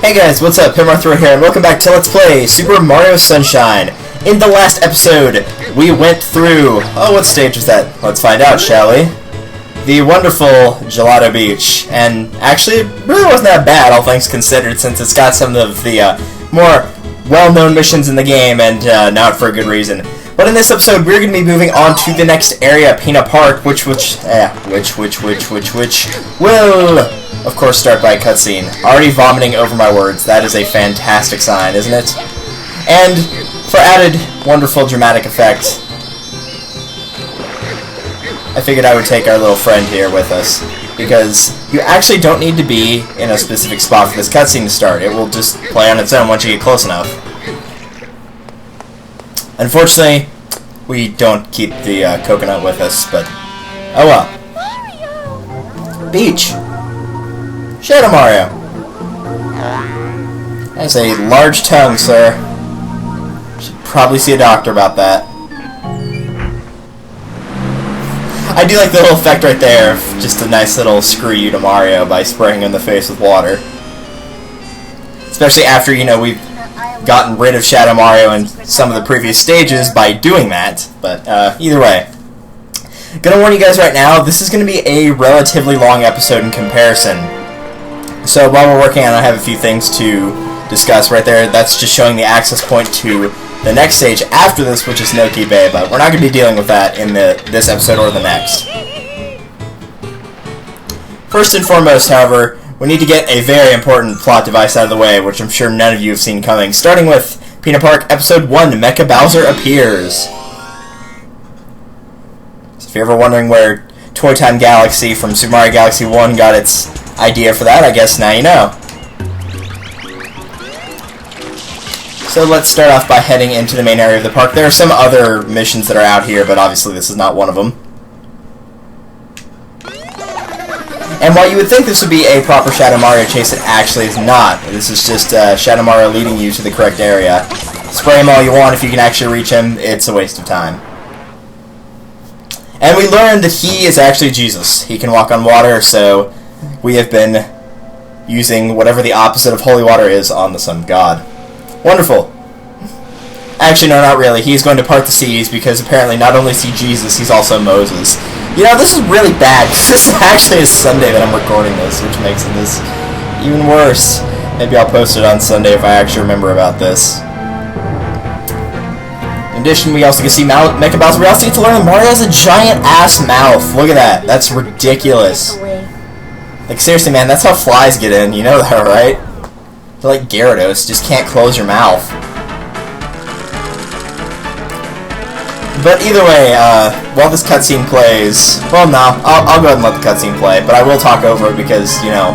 Hey guys, what's up? Pinna here, and welcome back to Let's Play Super Mario Sunshine. In the last episode, we went through... Oh, what stage was that? Let's find out, shall we? The wonderful Gelato Beach. And actually, it really wasn't that bad, all things considered, since it's got some of the more well-known missions in the game, and not for a good reason. But in this episode, we're going to be moving on to the next area, Pinna Park, which will, of course, start by a cutscene. Already vomiting over my words. That is a fantastic sign, isn't it? And for added wonderful dramatic effect, I figured I would take our little friend here with us, because you actually don't need to be in a specific spot for this cutscene to start. It will just play on its own once you get close enough. Unfortunately, we don't keep the coconut with us, but oh well. Beach. Shadow Mario. That's a large tongue, sir. Should probably see a doctor about that. I do like the little effect right there, just a nice little screw you to Mario by spraying him in the face with water. Especially after, you know, we've gotten rid of Shadow Mario in some of the previous stages by doing that. But either way. Gonna warn you guys right now, this is gonna be a relatively long episode in comparison. So while we're working on it, I have a few things to discuss right there. That's just showing the access point to the next stage after this, which is Noki Bay, but we're not going to be dealing with that in this episode or the next. First and foremost, however, we need to get a very important plot device out of the way, which I'm sure none of you have seen coming, starting with Pinna Park Episode 1, Mecha-Bowser Appears. So if you're ever wondering where Toy Time Galaxy from Super Mario Galaxy 1 got its idea for that, I guess now you know. So let's start off by heading into the main area of the park. There are some other missions that are out here, but obviously this is not one of them. And while you would think this would be a proper Shadow Mario chase, it actually is not. This is just Shadow Mario leading you to the correct area. Spray him all you want. If you can actually reach him, it's a waste of time. And we learned that he is actually Jesus. He can walk on water, so we have been using whatever the opposite of holy water is on the Son of God. Wonderful. Actually, no, not really. He's going to part the seas because apparently not only is he Jesus, he's also Moses. You know, this is really bad. This is actually a Sunday that I'm recording this, which makes this even worse. Maybe I'll post it on Sunday if I actually remember about this. In addition, we also get to see Mecha-Bowser. We also get to learn that Mario has a giant-ass mouth. Look at that. That's ridiculous. Like, seriously, man, that's how flies get in. You know that, right? They're like Gyarados. Just can't close your mouth. But either way, while this cutscene plays... Well, no. I'll go ahead and let the cutscene play. But I will talk over it because, you know,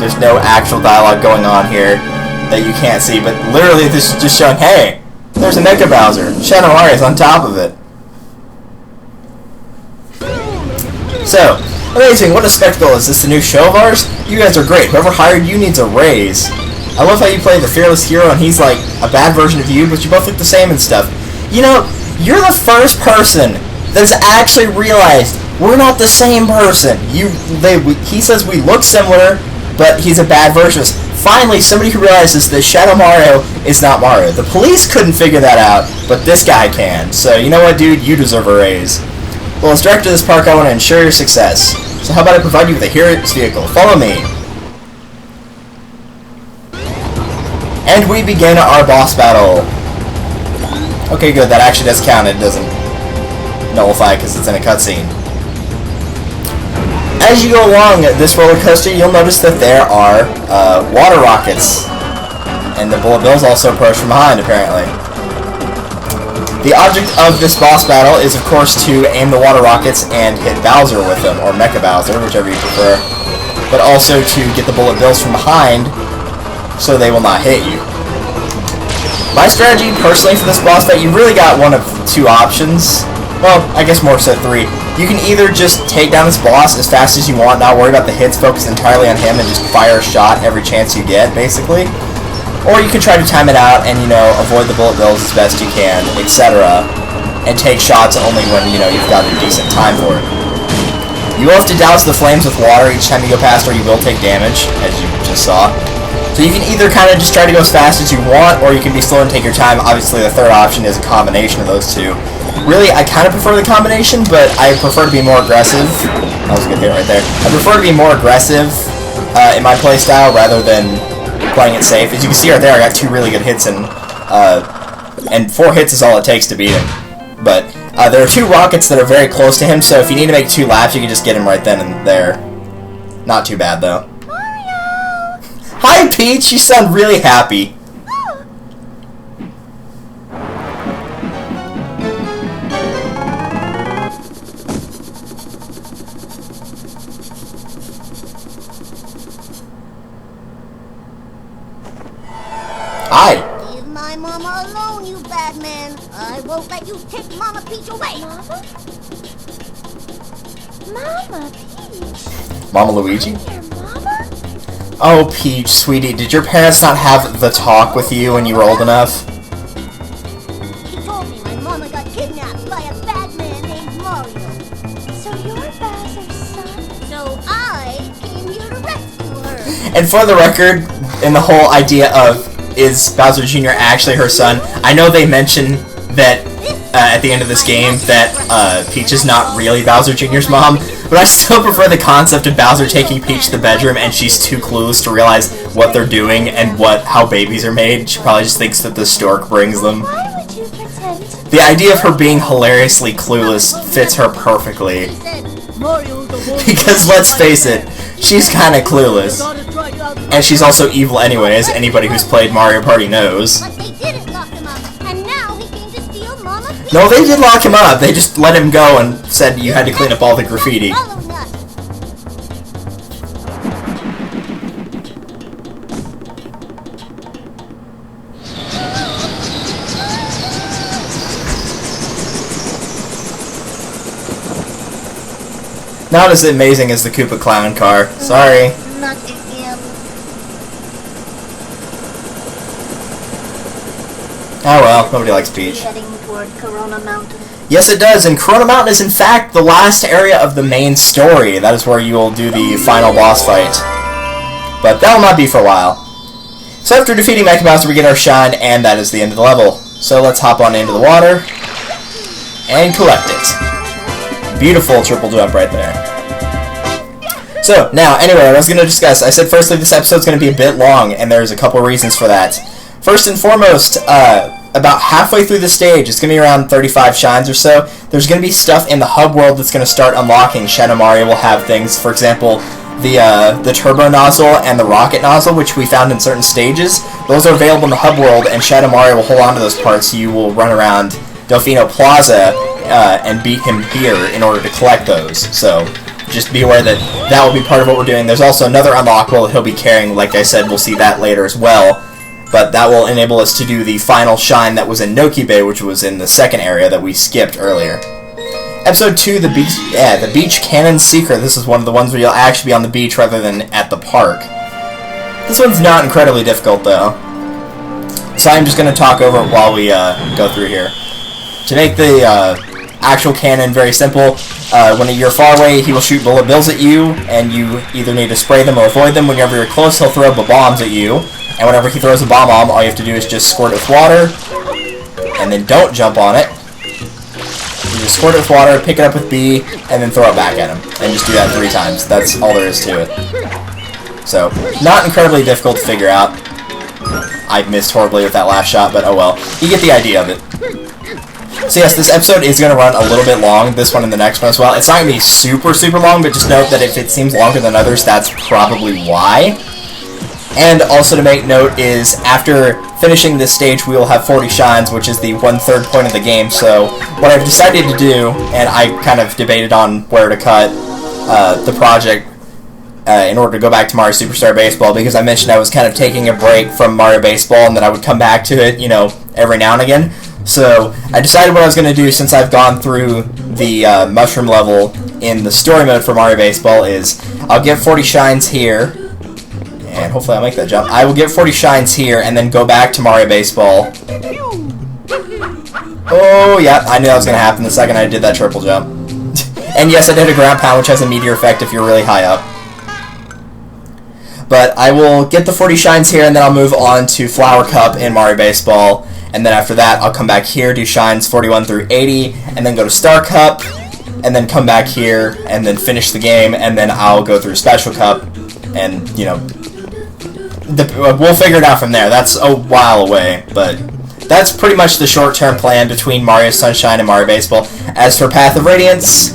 there's no actual dialogue going on here that you can't see. But literally, this is just showing, hey, there's a Mecha-Bowser. Shadow Mario's on top of it. So... Amazing, what a spectacle. Is this the new show of ours? You guys are great. Whoever hired you needs a raise. I love how you play the fearless hero and he's like a bad version of you, but you both look the same and stuff. You know, you're the first person that's actually realized we're not the same person. He says we look similar, but he's a bad version of us. Finally, somebody who realizes that Shadow Mario is not Mario. The police couldn't figure that out, but this guy can. So, you know what, dude? You deserve a raise. Well, as director of this park, I want to ensure your success. So how about I provide you with a hero's vehicle? Follow me. And we begin our boss battle. Okay, good. That actually does count. It doesn't nullify because it's in a cutscene. As you go along this roller coaster, you'll notice that there are water rockets. And the bullet bills also approach from behind, apparently. The object of this boss battle is, of course, to aim the water rockets and hit Bowser with them, or Mecha-Bowser, whichever you prefer, but also to get the bullet bills from behind so they will not hit you. My strategy, personally, for this boss fight, you really got one of two options. Well, I guess more so three. You can either just take down this boss as fast as you want, not worry about the hits, focus entirely on him, and just fire a shot every chance you get, basically. Or you can try to time it out and, you know, avoid the bullet bills as best you can, etc. And take shots only when, you know, you've got a decent time for it. You will have to douse the flames with water each time you go past, or you will take damage, as you just saw. So you can either kind of just try to go as fast as you want, or you can be slow and take your time. Obviously, the third option is a combination of those two. Really, I kind of prefer the combination, but I prefer to be more aggressive. That was a good hit right there. I prefer to be more aggressive in my playstyle rather than playing it safe. As you can see right there, I got 2 really good hits, and 4 hits is all it takes to beat him. But there are 2 rockets that are very close to him, so if you need to make 2 laps, you can just get him right then and there. Not too bad, though. Mario! Hi, Peach! You sound really happy. Hi. Leave my mama alone, you bad man. I won't let you take Mama Peach away. Mama Peach? Mama Luigi? Your mama? Oh, Peach, sweetie, did your parents not have the talk with you when you were old enough? She told me my mama got kidnapped by a bad man named Mario. So you're Bowser's son? So I came here to rescue her. And for the record, in the whole idea of, is Bowser Jr. actually her son, I know they mention that at the end of this game that Peach is not really Bowser Jr.'s mom, but I still prefer the concept of Bowser taking Peach to the bedroom and she's too clueless to realize what they're doing and how babies are made. She probably just thinks that the stork brings them. Why would you pretend? The idea of her being hilariously clueless fits her perfectly. Because let's face it, she's kinda clueless. And she's also evil anyway, as anybody who's played Mario Party knows. But they didn't lock him up, and now he came to steal Mama Peach. No, they did lock him up. They just let him go and said you had to clean up all the graffiti. Following us. Not as amazing as the Koopa Clown car. Sorry. Not again. Oh well, nobody likes Peach. Heading toward Corona Mountain. Yes, it does, and Corona Mountain is in fact the last area of the main story. That is where you will do the final boss fight. But that will not be for a while. So after defeating Mecha-Bowser, we get our shine, and that is the end of the level. So let's hop on into the water and collect it. Beautiful triple jump right there. So, now, anyway, I was going to discuss, I said firstly this episode's going to be a bit long, and there's a couple reasons for that. First and foremost, about halfway through the stage, it's going to be around 35 shines or so, there's going to be stuff in the hub world that's going to start unlocking. Shadow Mario will have things, for example, the turbo nozzle and the rocket nozzle, which we found in certain stages. Those are available in the hub world, and Shadow Mario will hold on to those parts, so you will run around Delfino Plaza and beat him here in order to collect those. So just be aware that that will be part of what we're doing. There's also another unlockable that he'll be carrying. Like I said, we'll see that later as well. But that will enable us to do the final shine that was in Noki Bay, which was in the second area that we skipped earlier. Episode 2, the beach cannon secret. This is one of the ones where you'll actually be on the beach rather than at the park. This one's not incredibly difficult though, so I'm just going to talk over it while we go through here. To make the actual cannon very simple, when you're far away, he will shoot bullet bills at you, and you either need to spray them or avoid them. Whenever you're close, he'll throw bombs at you, and whenever he throws a bomb, all you have to do is just squirt it with water, and then don't jump on it. You just squirt it with water, pick it up with B, and then throw it back at him, and just do that 3 times. That's all there is to it. So, not incredibly difficult to figure out. I missed horribly with that last shot, but oh well. You get the idea of it. So yes, this episode is going to run a little bit long, this one and the next one as well. It's not going to be super, super long, but just note that if it seems longer than others, that's probably why. And also to make note is, after finishing this stage, we will have 40 shines, which is the 1/3 point of the game. So what I've decided to do, and I kind of debated on where to cut the project in order to go back to Mario Superstar Baseball, because I mentioned I was kind of taking a break from Mario Baseball and that I would come back to it, you know, every now and again. So I decided what I was going to do, since I've gone through the mushroom level in the story mode for Mario Baseball, is I'll get 40 shines here, and hopefully I'll make that jump. I will get 40 shines here and then go back to Mario Baseball. Oh yeah, I knew that was going to happen the second I did that triple jump. And yes, I did a ground pound, which has a meteor effect if you're really high up. But I will get the 40 shines here, and then I'll move on to Flower Cup in Mario Baseball. And then after that, I'll come back here, do shines 41 through 80, and then go to Star Cup, and then come back here, and then finish the game, and then I'll go through Special Cup, and, you know, we'll figure it out from there. That's a while away, but that's pretty much the short-term plan between Mario Sunshine and Mario Baseball. As for Path of Radiance,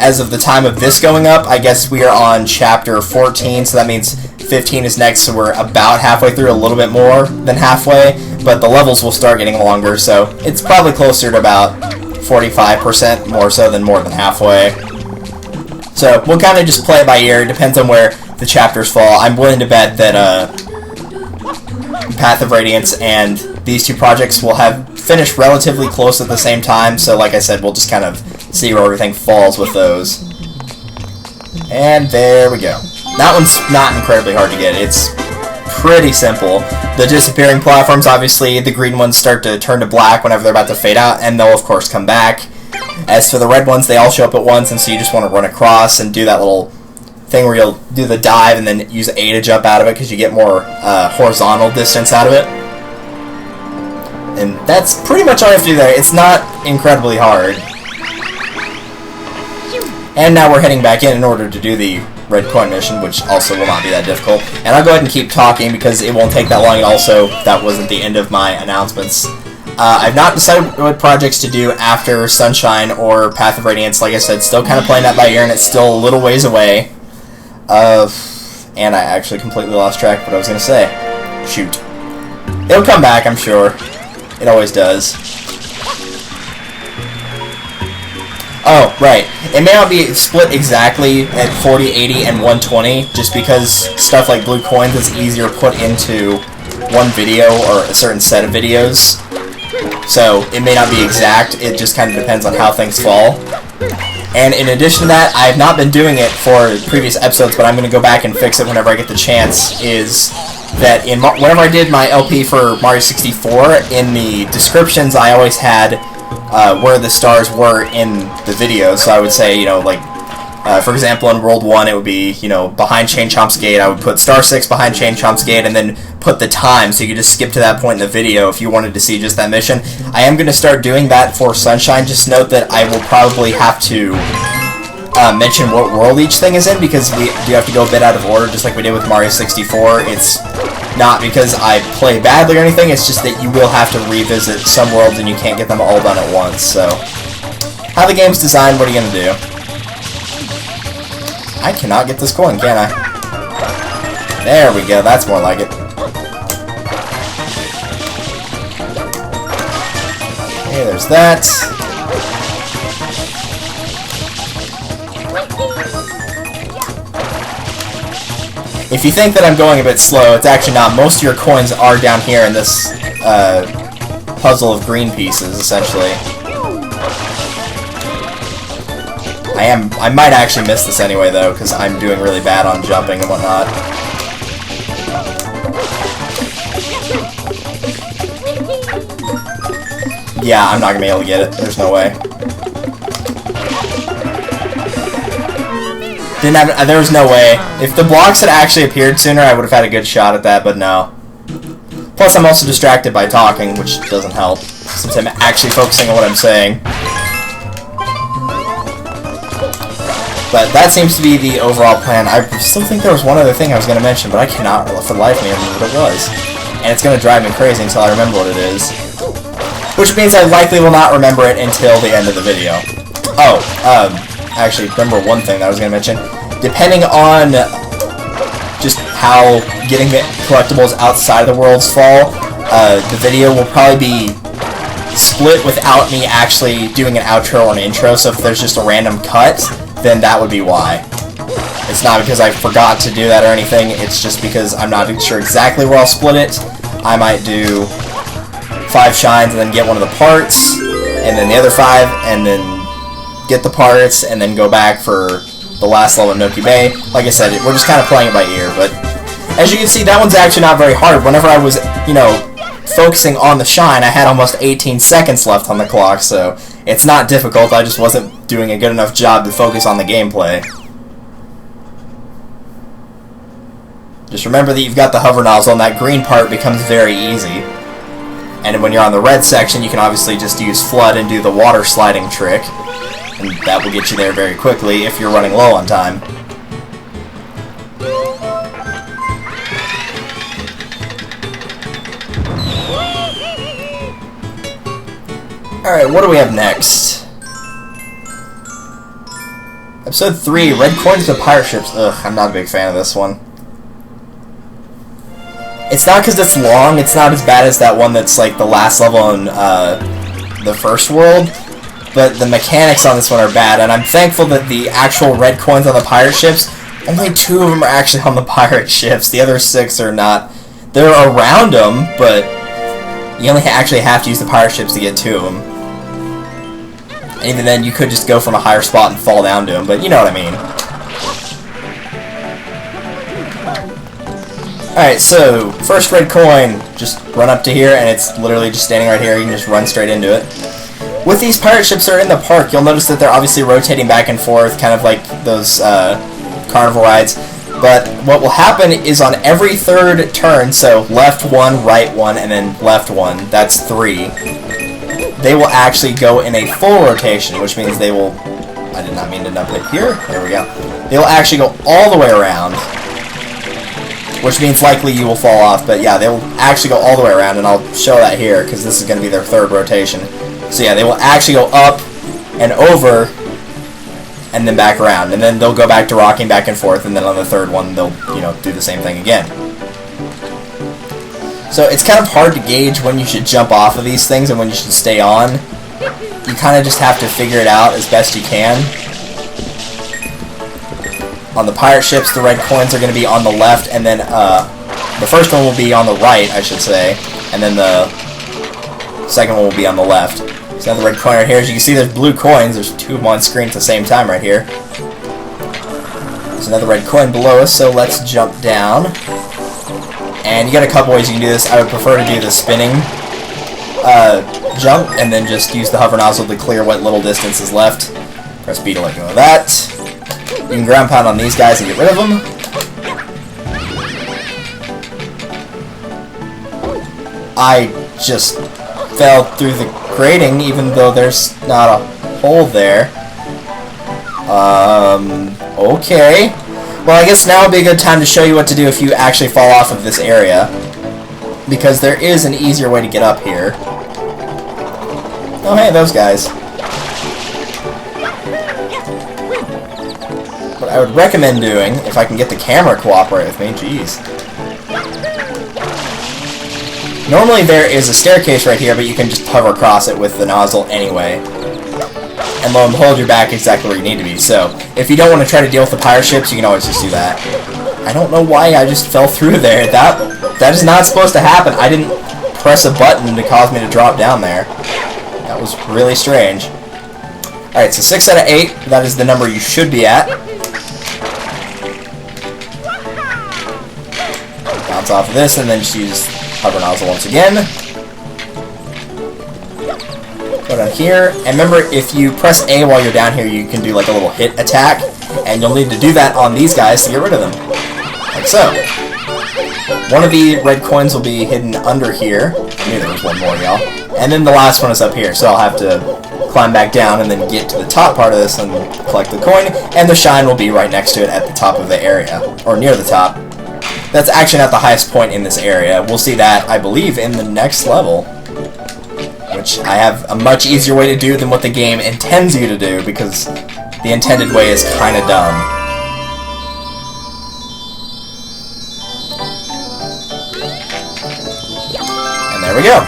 as of the time of this going up, I guess we are on Chapter 14, so that means 15 is next, so we're about halfway through, a little bit more than halfway, but the levels will start getting longer, so it's probably closer to about 45% more so than more than halfway. So we'll kind of just play it by ear. It depends on where the chapters fall. I'm willing to bet that Path of Radiance and these two projects will have finished relatively close at the same time, so like I said, we'll just kind of see where everything falls with those. And there we go. That one's not incredibly hard to get. It's pretty simple. The disappearing platforms, obviously, the green ones start to turn to black whenever they're about to fade out, and they'll of course come back. As for the red ones, they all show up at once, and so you just want to run across and do that little thing where you'll do the dive and then use A to jump out of it because you get more horizontal distance out of it. And that's pretty much all you have to do there. It's not incredibly hard. And now we're heading back in order to do the red coin mission, which also will not be that difficult. And I'll go ahead and keep talking because it won't take that long, and also that wasn't the end of my announcements. I've not decided what projects to do after Sunshine or Path of Radiance. Like I said, still kind of playing that by ear, and it's still a little ways away. And I actually completely lost track of what I was going to say. Shoot. It'll come back, I'm sure. It always does. Oh, right. It may not be split exactly at 40, 80, and 120, just because stuff like blue coins is easier put into one video or a certain set of videos. So it may not be exact, it just kind of depends on how things fall. And in addition to that, I have not been doing it for previous episodes, but I'm going to go back and fix it whenever I get the chance, is that whenever I did my LP for Mario 64, in the descriptions I always had where the stars were in the video. So I would say, you know, like, for example, in World 1, it would be, you know, behind Chain Chomp's Gate. I would put Star 6 behind Chain Chomp's Gate, and then put the time, so you could just skip to that point in the video if you wanted to see just that mission. I am going to start doing that for Sunshine. Just note that I will probably have to mention what world each thing is in, because we do have to go a bit out of order, just like we did with Mario 64. It's not because I play badly or anything, it's just that you will have to revisit some worlds and you can't get them all done at once. So, how the game's designed, what are you going to do? I cannot get this coin, can I? There we go, that's more like it. Okay, there's that. If you think that I'm going a bit slow, it's actually not. Most of your coins are down here in this puzzle of green pieces, essentially. I might actually miss this anyway, though, because I'm doing really bad on jumping and whatnot. Yeah, I'm not going to be able to get it. There's no way. There was no way. If the blocks had actually appeared sooner, I would have had a good shot at that, but no. Plus, I'm also distracted by talking, which doesn't help, since I'm actually focusing on what I'm saying. But that seems to be the overall plan. I still think there was one other thing I was going to mention, but I cannot, for the life of me, remember what it was. And it's going to drive me crazy until I remember what it is. Which means I likely will not remember it until the end of the video. Oh, actually, remember one thing that I was going to mention. Depending on just how getting the collectibles outside of the worlds fall, the video will probably be split without me actually doing an outro or an intro, so if there's just a random cut, then that would be why. It's not because I forgot to do that or anything, it's just because I'm not sure exactly where I'll split it. I might do 5 shines and then get one of the parts, and then the other 5, and then get the parts, and then go back for the last level of Noki Bay. Like I said, we're just kind of playing it by ear, but as you can see, that one's actually not very hard. Whenever I was, you know, focusing on the shine, I had almost 18 seconds left on the clock, so it's not difficult. I just wasn't doing a good enough job to focus on the gameplay. Just remember that you've got the hover nozzle, and that green part becomes very easy. And when you're on the red section, you can obviously just use flood and do the water sliding trick. And that will get you there very quickly if you're running low on time. Alright, what do we have next? Episode 3, Red Coins to Pirate Ships. Ugh, I'm not a big fan of this one. It's not because it's long, it's not as bad as that one that's like the last level in the first world, but the mechanics on this one are bad, and I'm thankful that the actual red coins on the pirate ships, only 2 of them are actually on the pirate ships. The other 6 are not. They're around them, but you only actually have to use the pirate ships to get to them. And even then, you could just go from a higher spot and fall down to them, but you know what I mean. Alright, so, first red coin, just run up to here, and it's literally just standing right here. You can just run straight into it. With these pirate ships that are in the park, you'll notice that they're obviously rotating back and forth, kind of like those carnival rides. But what will happen is on every 3rd turn, so left 1, right 1, and then left 1, that's 3, they will actually go in a full rotation, which means they will... I did not mean to end up here. There we go. They will actually go all the way around, which means likely you will fall off, but yeah, they will actually go all the way around, and I'll show that here, because this is going to be their 3rd rotation. So yeah, they will actually go up and over, and then back around, and then they'll go back to rocking back and forth, and then on the 3rd one, they'll, you know, do the same thing again. So it's kind of hard to gauge when you should jump off of these things and when you should stay on. You kind of just have to figure it out as best you can. On the pirate ships, the red coins are going to be on the left, and then the first one will be on the right, I should say, and then the second one will be on the left. So the red coin right here, as you can see, there's blue coins. There's 2 of them on screen at the same time right here. There's another red coin below us, so let's jump down. And you got a couple ways you can do this. I would prefer to do the spinning jump, and then just use the hover nozzle to clear what little distance is left. Press B to let go of that. You can ground pound on these guys and get rid of them. I just fell through the grating, even though there's not a hole there. Okay. Well, I guess now would be a good time to show you what to do if you actually fall off of this area, because there is an easier way to get up here. Oh, hey, those guys. What I would recommend doing, if I can get the camera to cooperate with me, jeez. Normally there is a staircase right here, but you can just hover across it with the nozzle anyway. And lo and behold, you're back exactly where you need to be. So, if you don't want to try to deal with the pirate ships, you can always just do that. I don't know why I just fell through there. That is not supposed to happen. I didn't press a button to cause me to drop down there. That was really strange. Alright, so 6 out of 8. That is the number you should be at. Bounce off of this, and then just use hover nozzle once again. Go down here, and remember, if you press A while you're down here, you can do like a little hit attack, and you'll need to do that on these guys to get rid of them. Like so. One of the red coins will be hidden under here. I knew there was one more, y'all. And then the last one is up here, so I'll have to climb back down and then get to the top part of this and collect the coin, and the shine will be right next to it at the top of the area, or near the top. That's actually not the highest point in this area. We'll see that, I believe, in the next level, which I have a much easier way to do than what the game intends you to do, because the intended way is kind of dumb. And there we go.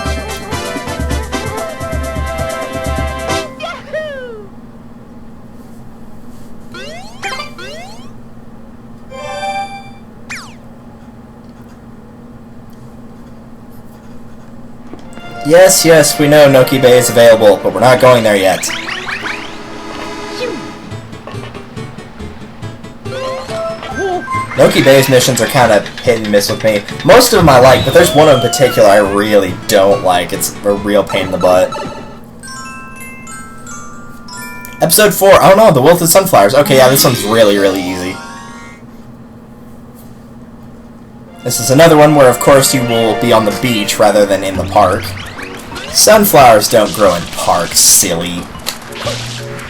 Yes, yes, we know Noki Bay is available, but we're not going there yet. Noki Bay's missions are kind of hit and miss with me. Most of them I like, but there's one in particular I really don't like. It's a real pain in the butt. Episode 4. Oh no, the Wilted Sunflowers. Okay, yeah, this one's really, really easy. This is another one where, of course, you will be on the beach rather than in the park. Sunflowers don't grow in parks, silly.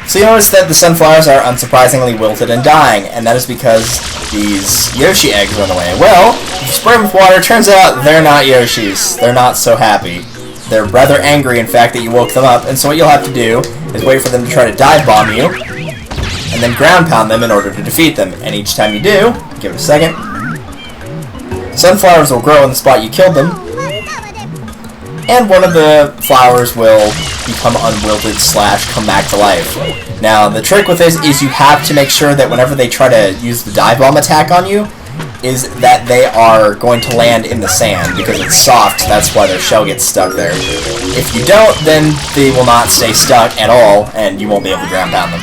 So you notice that the sunflowers are unsurprisingly wilted and dying, and that is because these Yoshi eggs run away. Well, if you spray them with water, turns out they're not Yoshis. They're not so happy. They're rather angry, in fact, that you woke them up, and so what you'll have to do is wait for them to try to dive bomb you, and then ground pound them in order to defeat them. And each time you do, give it a second, sunflowers will grow in the spot you killed them, and one of the flowers will become unwilted / come back to life. Now, the trick with this is you have to make sure that whenever they try to use the dive bomb attack on you, is that they are going to land in the sand, because it's soft, that's why their shell gets stuck there. If you don't, then they will not stay stuck at all, and you won't be able to ground pound them.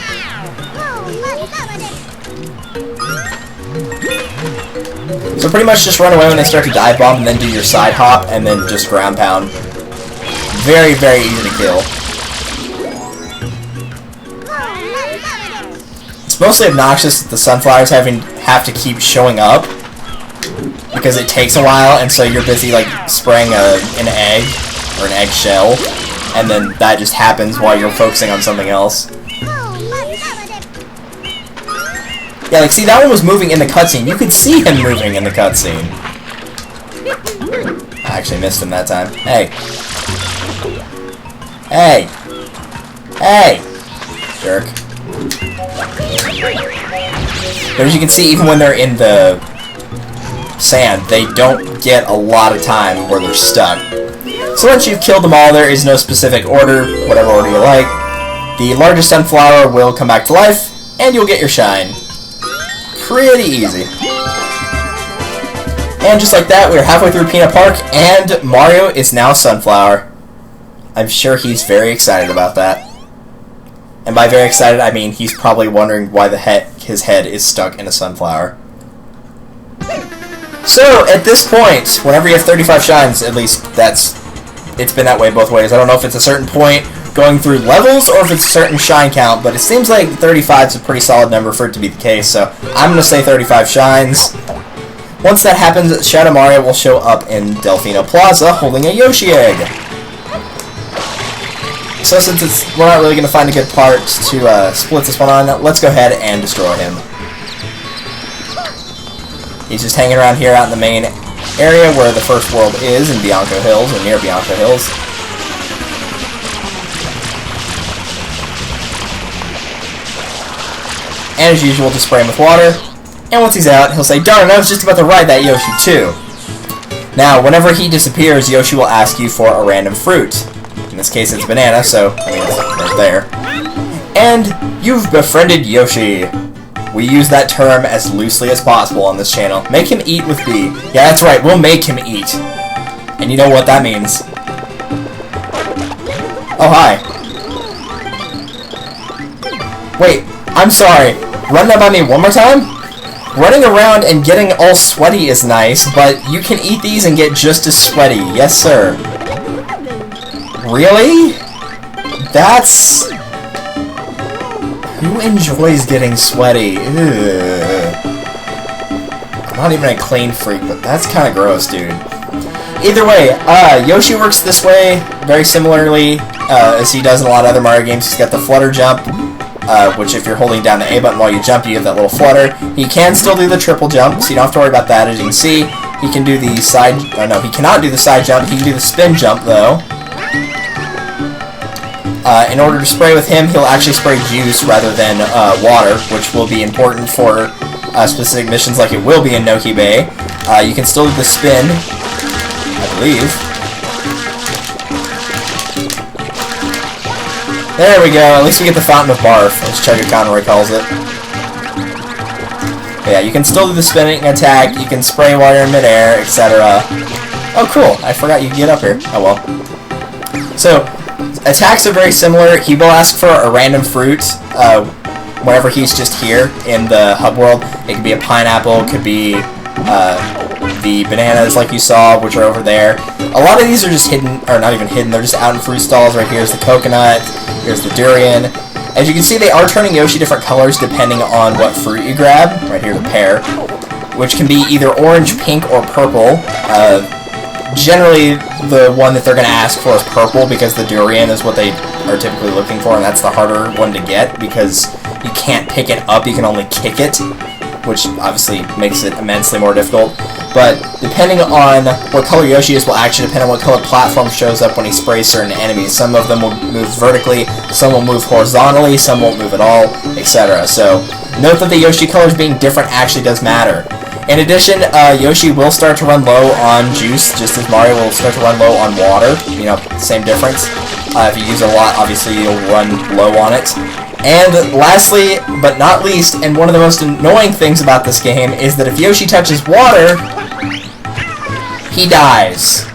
So pretty much just run away when they start to dive bomb, and then do your side hop, and then just ground pound. Very, very easy to kill. It's mostly obnoxious that the sunflowers have to keep showing up, because it takes a while, and so you're busy like spraying an egg or an eggshell, and then that just happens while you're focusing on something else. Yeah, like see, that one was moving in the cutscene. You could see him moving in the cutscene. I actually missed him that time. Hey. Hey. Hey. Jerk. But as you can see, even when they're in the sand, they don't get a lot of time where they're stuck. So once you've killed them all, there is no specific order, whatever order you like. The largest sunflower will come back to life, and you'll get your shine. Pretty easy. And just like that, we're halfway through Pinna Park, and Mario is now Sunflower. I'm sure he's very excited about that. And by very excited, I mean he's probably wondering why his head is stuck in a sunflower. So, at this point, whenever you have 35 shines, at least it's been that way both ways. I don't know if it's a certain point going through levels or if it's a certain shine count, but it seems like 35 is a pretty solid number for it to be the case, so I'm going to say 35 shines. Once that happens, Shadow Mario will show up in Delfino Plaza holding a Yoshi egg. So since we're not really going to find a good part to split this one on, let's go ahead and destroy him. He's just hanging around here out in the main area where the first world is, in Bianco Hills, or near Bianco Hills. And as usual, just spray him with water. And once he's out, he'll say, "Darn, I was just about to ride that Yoshi too." Now, whenever he disappears, Yoshi will ask you for a random fruit. In this case, it's banana, so, I mean, it's right there. And you've befriended Yoshi. We use that term as loosely as possible on this channel. Make him eat with B. Yeah, that's right, we'll make him eat. And you know what that means. Oh, hi. Wait, I'm sorry. Run that by me one more time? Running around and getting all sweaty is nice, but you can eat these and get just as sweaty. Yes, sir. Really? That's... Who enjoys getting sweaty? Ugh. I'm not even a clean freak, but that's kind of gross, dude. Either way, Yoshi works this way very similarly as he does in a lot of other Mario games. He's got the flutter jump, which if you're holding down the A button while you jump, you have that little flutter. He can still do the triple jump, so you don't have to worry about that. As you can see, he can do the side... Oh, no, he cannot do the side jump. He can do the spin jump, though. In order to spray with him, he'll actually spray juice rather than water, which will be important for specific missions like it will be in Noki Bay. You can still do the spin, I believe. There we go, at least we get the Fountain of Barf, as Chugga Conroy calls it. But yeah, you can still do the spinning attack, you can spray while you're in midair, etc. Oh cool, I forgot you could get up here. Oh well. So, attacks are very similar. He will ask for a random fruit whenever he's just here in the hub world. It could be a pineapple, it could be the bananas like you saw, which are over there. A lot of these are just hidden, or not even hidden, they're just out in fruit stalls. Right here's the coconut, here's the durian. As you can see, they are turning Yoshi different colors depending on what fruit you grab. Right here, the pear. which can be either orange, pink, or purple. Generally, the one that they're going to ask for is purple, because the durian is what they are typically looking for, and that's the harder one to get, because you can't pick it up, you can only kick it, which obviously makes it immensely more difficult. But depending on what color Yoshi is will actually depend on what color platform shows up when he sprays certain enemies. Some of them will move vertically, some will move horizontally, some won't move at all, etc. So note that the Yoshi colors being different actually does matter. In addition, Yoshi will start to run low on juice, just as Mario will start to run low on water. You know, same difference. If you use it a lot, obviously you'll run low on it. And lastly, but not least, and one of the most annoying things about this game is that if Yoshi touches water, he dies.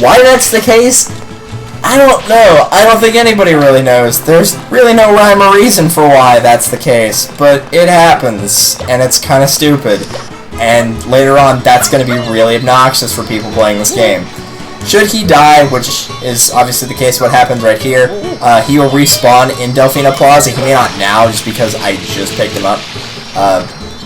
Why that's the case? I don't know. I don't think anybody really knows. There's really no rhyme or reason for why that's the case, but it happens, and it's kind of stupid. And later on, that's going to be really obnoxious for people playing this game. Should he die, which is obviously the case, what happens right here, he will respawn in Delfino Plaza. He may not now, just because I just picked him up.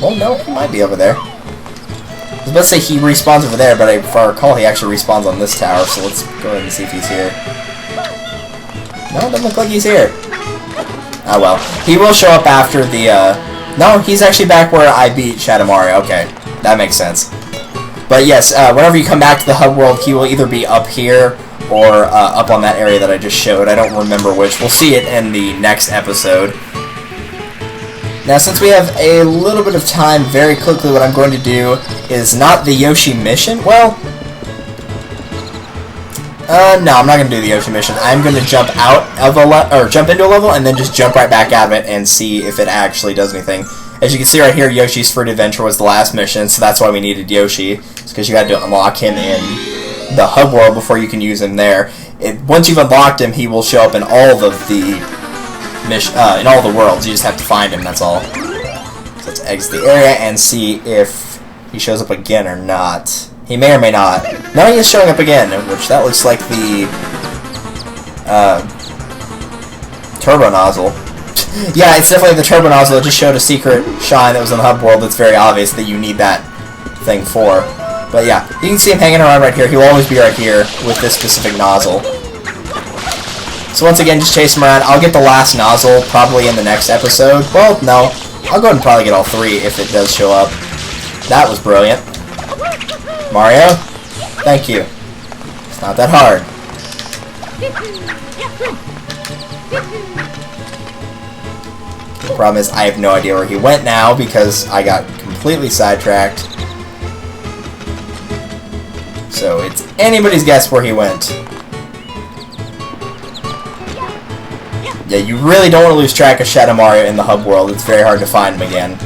Well, no, he might be over there. I was about to say he respawns over there, but if I recall, he actually respawns on this tower, so let's go ahead and see if he's here. No, it doesn't look like he's here. Oh well. He will show up after the, No, he's actually back where I beat Shadow Mario. Okay, that makes sense. But yes, whenever you come back to the hub world, he will either be up here or up on that area that I just showed. I don't remember which. We'll see it in the next episode. Now, since we have a little bit of time, very quickly what I'm going to do is not the Yoshi mission. Well, no, I'm not going to do the Yoshi mission. I'm going to jump out of a jump into a level and then just jump right back out of it and see if it actually does anything. As you can see right here, Yoshi's Fruit Adventure was the last mission, so that's why we needed Yoshi. It's because you had to unlock him in the hub world before you can use him there. Once you've unlocked him, he will show up in all of the in all the worlds. You just have to find him, that's all. So let's exit the area and see if he shows up again or not. He may or may not. Now he is showing up again, which that looks like the Turbo Nozzle. Yeah, it's definitely the Turbo Nozzle. It just showed a secret shine that was in the hub world that's very obvious that you need that thing for. But yeah, you can see him hanging around right here. He'll always be right here with this specific nozzle. So once again, just chase him around. I'll get the last nozzle probably in the next episode. Well, no. I'll go ahead and probably get all three if it does show up. That was brilliant. Mario, thank you. It's not that hard. The problem is I have no idea where he went now because I got completely sidetracked. So it's anybody's guess where he went. Yeah, you really don't want to lose track of Shadow Mario in the hub world. It's very hard to find him again.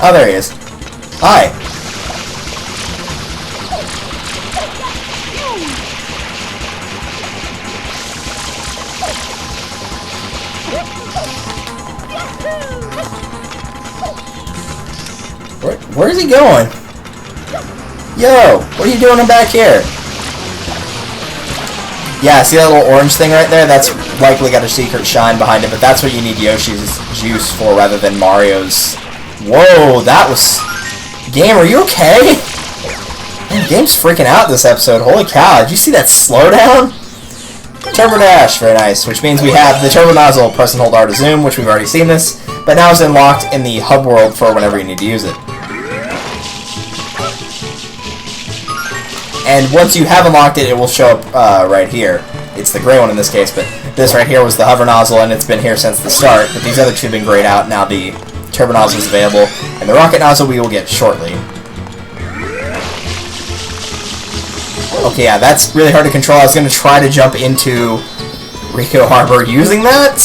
Oh, there he is. Hi. Where's he going? Yo, what are you doing back here? Yeah, see that little orange thing right there? That's likely got a secret shine behind it, but that's what you need Yoshi's juice for rather than Mario's. Whoa, that was... Game, are you okay? Man, Game's freaking out this episode. Holy cow, did you see that slowdown? Turbo Dash, very nice, which means we have the Turbo Nozzle, press and hold R to zoom, which we've already seen this, but now it's unlocked in the hub world for whenever you need to use it. And once you have unlocked it, it will show up right here. It's the gray one in this case, but this right here was the hover nozzle, and it's been here since the start, but these other two have been grayed out. Now the Turbo Nozzle is available, and the Rocket Nozzle we will get shortly. Okay, yeah, that's really hard to control. I was going to try to jump into Rico Harbor using that.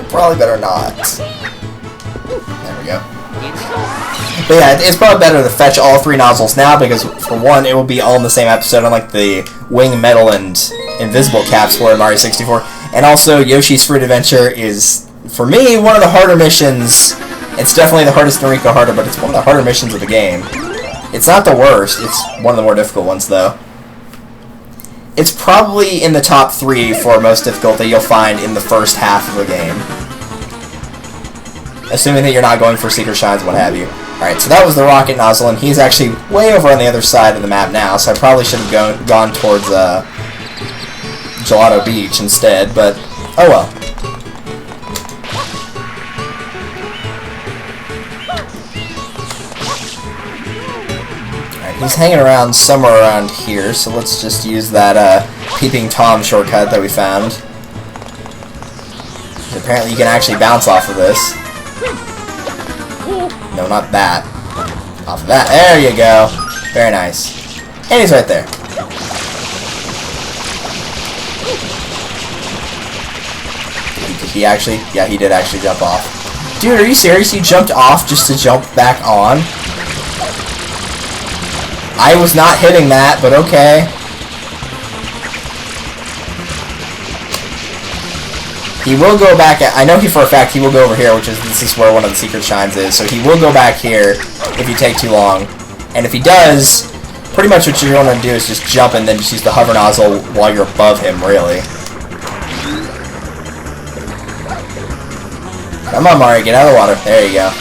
Probably better not. There we go. But yeah, it's probably better to fetch all three nozzles now, because for one, it will be all in the same episode, unlike the Wing, Metal, and Invisible caps were in Mario 64. And also, Yoshi's Fruit Adventure is, for me, one of the harder missions. It's definitely the hardest in Rico Harbor, but it's one of the harder missions of the game. It's not the worst, it's one of the more difficult ones, though. It's probably in the top 3 for most difficult that you'll find in the first half of the game. assuming that you're not going for secret shines, what have you. Alright, so that was the rocket nozzle, and he's actually way over on the other side of the map now, so I probably should have gone towards Gelato Beach instead, but oh well. Alright, he's hanging around somewhere around here, so let's just use that Peeping Tom shortcut that we found. Apparently you can actually bounce off of this. No, not that. Off of that. There you go. Very nice. And he's right there. Did he actually? Yeah, he did actually jump off. Dude, are you serious? You jumped off just to jump back on? I was not hitting that, but okay. He will go back at, I know he for a fact he will go over here, which is, this is where one of the secret shines is, so he will go back here if you take too long. And if he does, pretty much what you're going to do is just jump and then just use the hover nozzle while you're above him, really. Come on, Mario, get out of the water. There you go.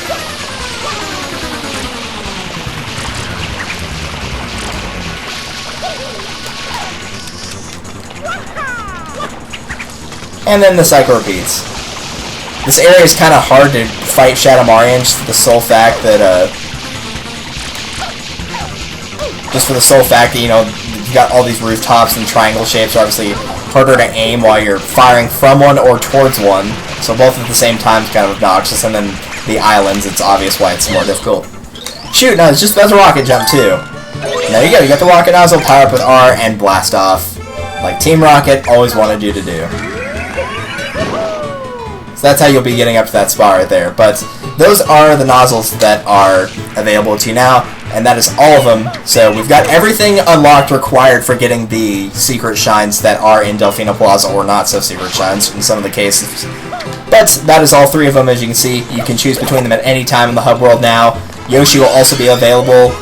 And then the cycle repeats. This area is kind of hard to fight Shadow Mario, just for the sole fact that, you know, you've got all these rooftops and triangle shapes, are obviously harder to aim while you're firing from one or towards one. So both at the same time is kind of obnoxious, and then the islands, it's obvious why it's more difficult. Shoot, no, that's a rocket jump too. There you go, you got the rocket nozzle, power up with R, and blast off. Like Team Rocket always wanted you to do. So that's how you'll be getting up to that spot right there. But those are the nozzles that are available to you now, and that is all of them. So we've got everything unlocked required for getting the secret shines that are in Delfino Plaza, or not so secret shines in some of the cases. But that is all three of them, as you can see. You can choose between them at any time in the hub world now. Yoshi will also be available.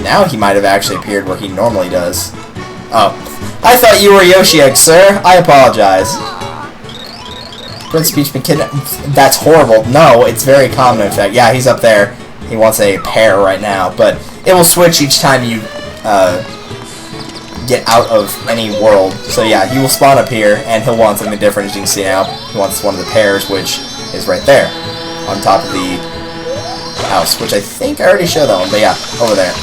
Now he might have actually appeared where he normally does. Oh, I thought you were Yoshi Egg, sir. I apologize. Prince Peach been kidnapped. That's horrible. No, it's very common, in fact. Yeah, he's up there. He wants a pair right now, but it will switch each time you get out of any world. So yeah, he will spawn up here, and he'll want something different, as you can see now. He wants one of the pairs, which is right there, on top of the house, which I think I already showed that one, but yeah, over there.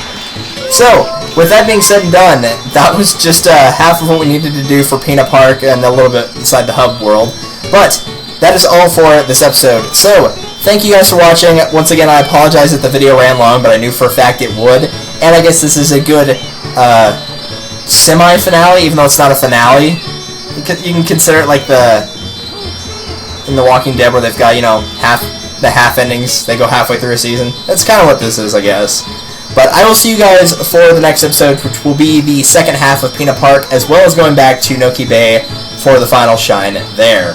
So, with that being said and done, that was just half of what we needed to do for Pinna Park and a little bit inside the hub world. But that is all for this episode. So, thank you guys for watching. Once again, I apologize that the video ran long, but I knew for a fact it would. And I guess this is a good semi-finale, even though it's not a finale. You can consider it like in The Walking Dead, where they've got, you know, the half endings. They go halfway through a season. That's kind of what this is, I guess. But I will see you guys for the next episode, which will be the second half of Pinna Park, as well as going back to Noki Bay for the final shine there.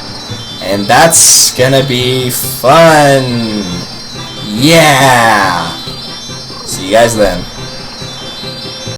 And that's gonna be fun. Yeah! See you guys then.